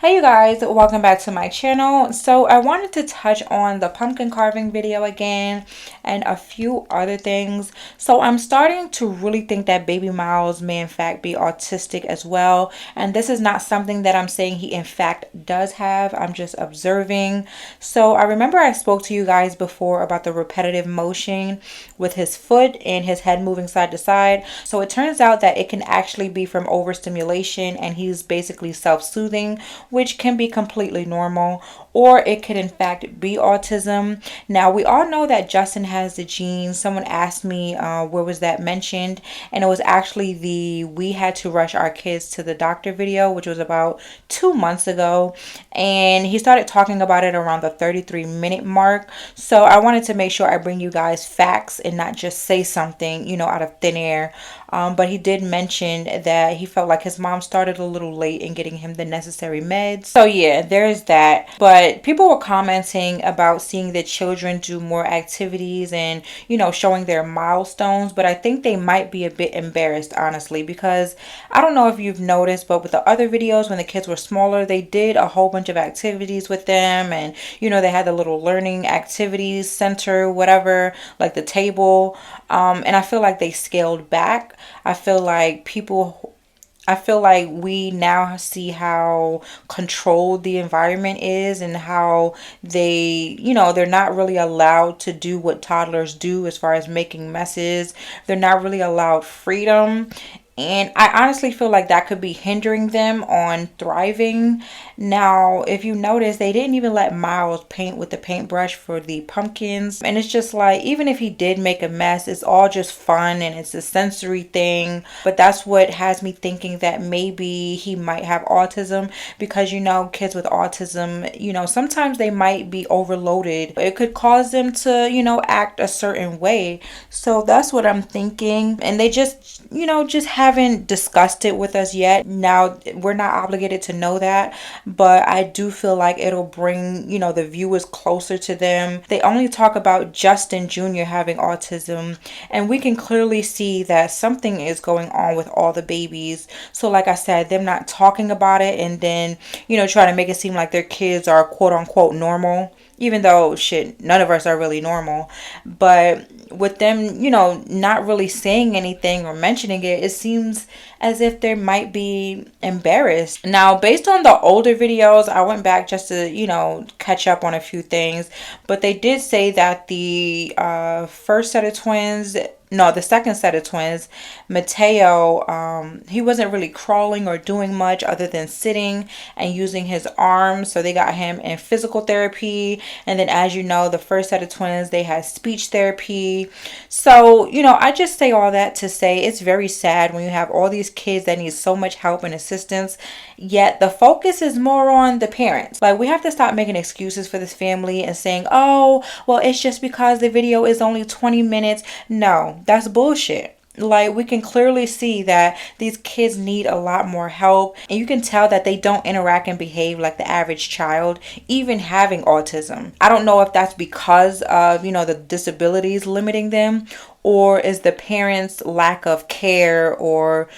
Hey you guys, welcome back to my channel. So I wanted to touch on the pumpkin carving video again and a few other things. So I'm starting to really think that baby Miles may in fact be autistic as well. And this is not something that I'm saying he in fact does have. I'm just observing. So I remember I spoke to you guys before about the repetitive motion with his foot and his head moving side to side. So it turns out that it can actually be from overstimulation and he's basically self-soothing, which can be completely normal, or it could in fact be autism. Now, we all know that Justin has the gene. Someone asked me where was that mentioned, and it was actually the "we had to rush our kids to the doctor" video, which was about 2 months ago, and he started talking about it around the 33-minute mark. So I wanted to make sure I bring you guys facts and not just say something, out of thin air. But he did mention that he felt like his mom started a little late in getting him the necessary meds. So yeah, there's that. But people were commenting about seeing the children do more activities and, showing their milestones. But I think they might be a bit embarrassed, honestly, because I don't know if you've noticed, but with the other videos when the kids were smaller, they did a whole bunch of activities with them. And, they had the little learning activities center, whatever, like the table. And I feel like they scaled back. I feel like we now see how controlled the environment is and how they're not really allowed to do what toddlers do as far as making messes. They're not really allowed freedom. And I honestly feel like that could be hindering them on thriving. Now, if you notice, they didn't even let Miles paint with the paintbrush for the pumpkins. And it's just like, even if he did make a mess, it's all just fun and it's a sensory thing. But that's what has me thinking that maybe he might have autism because, kids with autism, sometimes they might be overloaded. It could cause them to, act a certain way. So that's what I'm thinking. And they just haven't discussed it with us yet. Now, we're not obligated to know that, but I do feel like it'll bring, the viewers closer to them. They only talk about Justin Jr. having autism, and we can clearly see that something is going on with all the babies. So like I said, them not talking about it and then, trying to make it seem like their kids are quote unquote normal, even though shit, none of us are really normal. But with them, not really saying anything or mentioning it, it seems as if they might be embarrassed. Now, based on the older videos, I went back just to, catch up on a few things. But they did say that the first set of twins, no, the second set of twins, Mateo, he wasn't really crawling or doing much other than sitting and using his arms. So they got him in physical therapy. And then, as you know, the first set of twins, they had speech therapy. So, I just say all that to say it's very sad when you have all these kids that need so much help and assistance, yet the focus is more on the parents. Like, we have to stop making excuses for this family and saying, oh, well, it's just because the video is only 20 minutes. No, that's bullshit. Like, we can clearly see that these kids need a lot more help, and you can tell that they don't interact and behave like the average child, even having autism. I don't know if that's because of, the disabilities limiting them, or is the parents' lack of care, or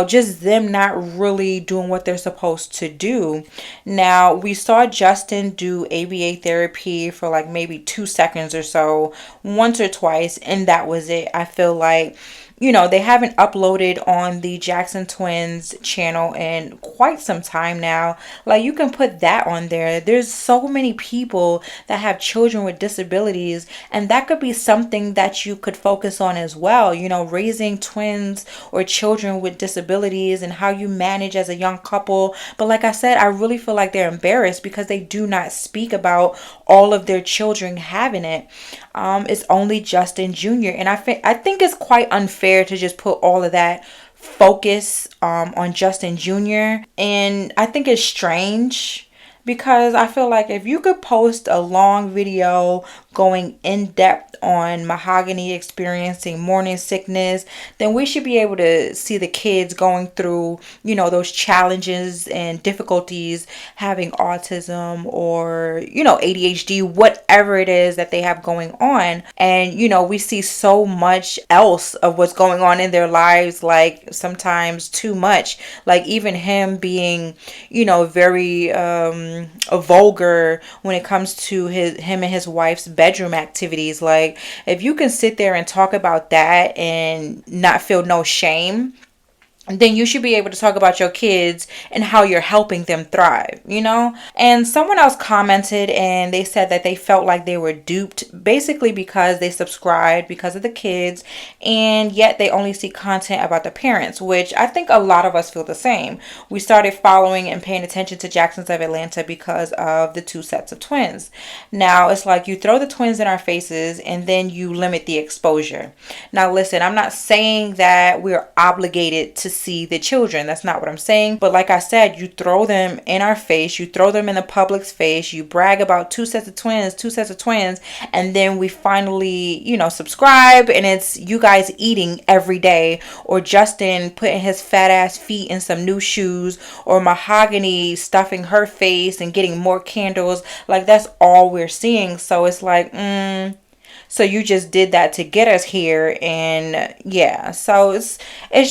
just them not really doing what they're supposed to do. Now, we saw Justin do ABA therapy for like maybe 2 seconds or so, once or twice, and that was it. I feel like they haven't uploaded on the Jackson Twins channel in quite some time now. Like, you can put that on there. There's so many people that have children with disabilities, and that could be something that you could focus on as well. Raising twins or children with disabilities and how you manage as a young couple. But like I said, I really feel like they're embarrassed because they do not speak about all of their children having it. It's only Justin Jr. And I think it's quite unfair to just put all of that focus on Justin Jr. And I think it's strange because I feel like if you could post a long video going in depth on Mahogany experiencing morning sickness, then we should be able to see the kids going through, those challenges and difficulties having autism or, ADHD, whatever it is that they have going on. And, we see so much else of what's going on in their lives, like sometimes too much. Like even him being, very vulgar when it comes to him and his wife's bedroom activities. Like if you can sit there and talk about that and not feel no shame, then you should be able to talk about your kids and how you're helping them thrive. And someone else commented and they said that they felt like they were duped basically because they subscribed because of the kids, and yet they only see content about the parents, which I think a lot of us feel the same. We started following and paying attention to Jacksons of Atlanta because of the two sets of twins. Now it's like you throw the twins in our faces and then you limit the exposure. Now listen, I'm not saying that we're obligated to see the children. That's not what I'm saying. But like I said, you throw them in our face, you throw them in the public's face, you brag about two sets of twins, and then we finally, subscribe and it's you guys eating every day, or Justin putting his fat ass feet in some new shoes, or Mahogany stuffing her face and getting more candles. Like that's all we're seeing. So it's like, so you just did that to get us here. And yeah, so it's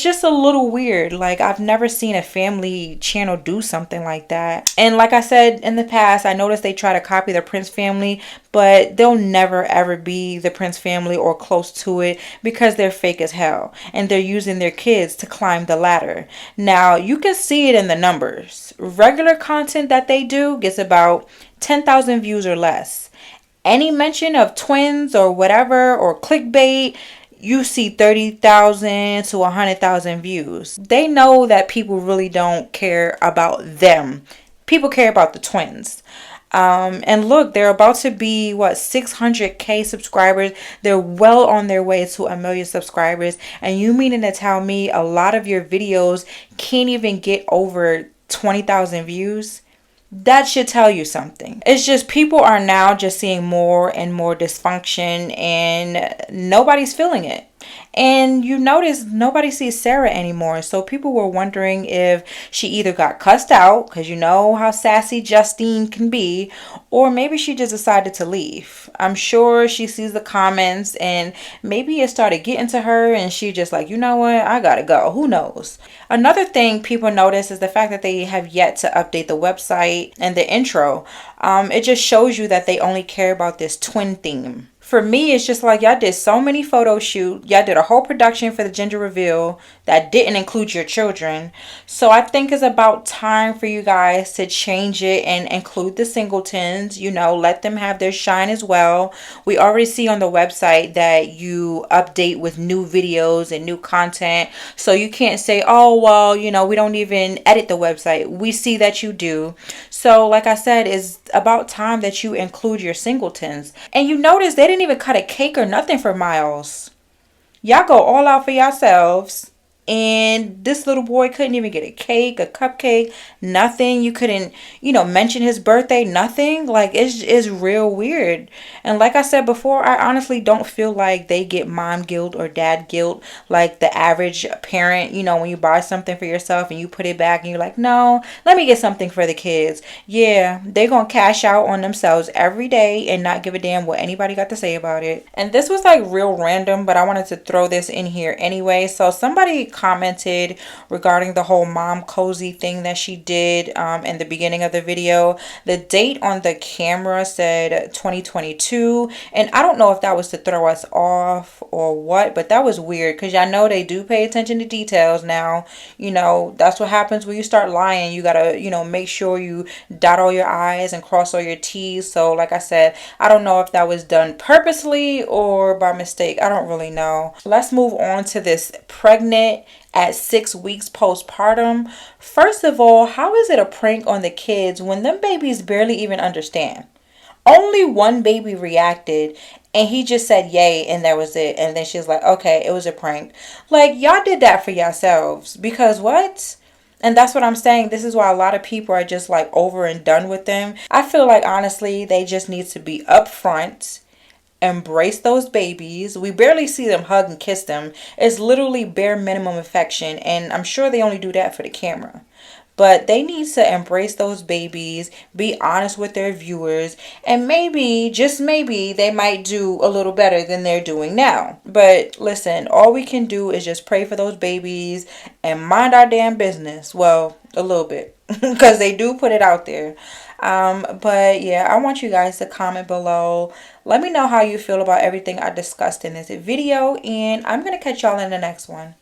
just a little weird. Like I've never seen a family channel do something like that. And like I said in the past, I noticed they try to copy the Prince family, but they'll never ever be the Prince family or close to it because they're fake as hell and they're using their kids to climb the ladder. Now you can see it in the numbers. Regular content that they do gets about 10,000 views or less. Any mention of twins or whatever or clickbait, you see 30,000 to 100,000 views. They know that people really don't care about them. People care about the twins. And look, they're about to be 600K subscribers. They're well on their way to 1 million subscribers. And you meaning to tell me a lot of your videos can't even get over 20,000 views? That should tell you something. It's just people are now just seeing more and more dysfunction and nobody's feeling it. And you notice nobody sees Sarah anymore. So people were wondering if she either got cussed out, because you know how sassy Justine can be, or maybe she just decided to leave. I'm sure she sees the comments and maybe it started getting to her and she just like, you know what, I gotta go. Who knows? Another thing people notice is the fact that they have yet to update the website and the intro. It just shows you that they only care about this twin theme. For me, it's just like y'all did so many photo shoots. Y'all did a whole production for the gender reveal that didn't include your children. So I think it's about time for you guys to change it and include the singletons. Let them have their shine as well. We already see on the website that you update with new videos and new content. So you can't say, oh, well, we don't even edit the website. We see that you do. So like I said, it's about time that you include your singletons. And you notice they didn't even cut a cake or nothing for Miles. Y'all go all out for yourselves. And this little boy couldn't even get a cake, a cupcake, nothing. You couldn't, mention his birthday, nothing. Like, it's real weird. And like I said before, I honestly don't feel like they get mom guilt or dad guilt like the average parent. When you buy something for yourself and you put it back and you're like, no, let me get something for the kids. Yeah, they're going to cash out on themselves every day and not give a damn what anybody got to say about it. And this was like real random, but I wanted to throw this in here anyway. So somebody commented regarding the whole mom cozy thing that she did in the beginning of the video. The date on the camera said 2022, and I don't know if that was to throw us off or what, but that was weird because y'all know they do pay attention to details now. That's what happens when you start lying. You gotta make sure you dot all your I's and cross all your T's. So like I said, I don't know if that was done purposely or by mistake. I don't really know. Let's move on to this pregnant at 6 weeks postpartum. First of all, how is it a prank on the kids when them babies barely even understand? Only one baby reacted and he just said yay and that was it. And then she's like, okay, it was a prank. Like, y'all did that for yourselves because what? And that's what I'm saying. This is why a lot of people are just like over and done with them. I feel like honestly, they just need to be upfront, embrace those babies. We barely see them hug and kiss them. It's literally bare minimum affection, and I'm sure they only do that for the camera. But they need to embrace those babies, be honest with their viewers, and maybe, just maybe, they might do a little better than they're doing now. But listen, all we can do is just pray for those babies and mind our damn business. Well, a little bit, because they do put it out there. But yeah, I want you guys to comment below. Let me know how you feel about everything I discussed in this video, and I'm going to catch y'all in the next one.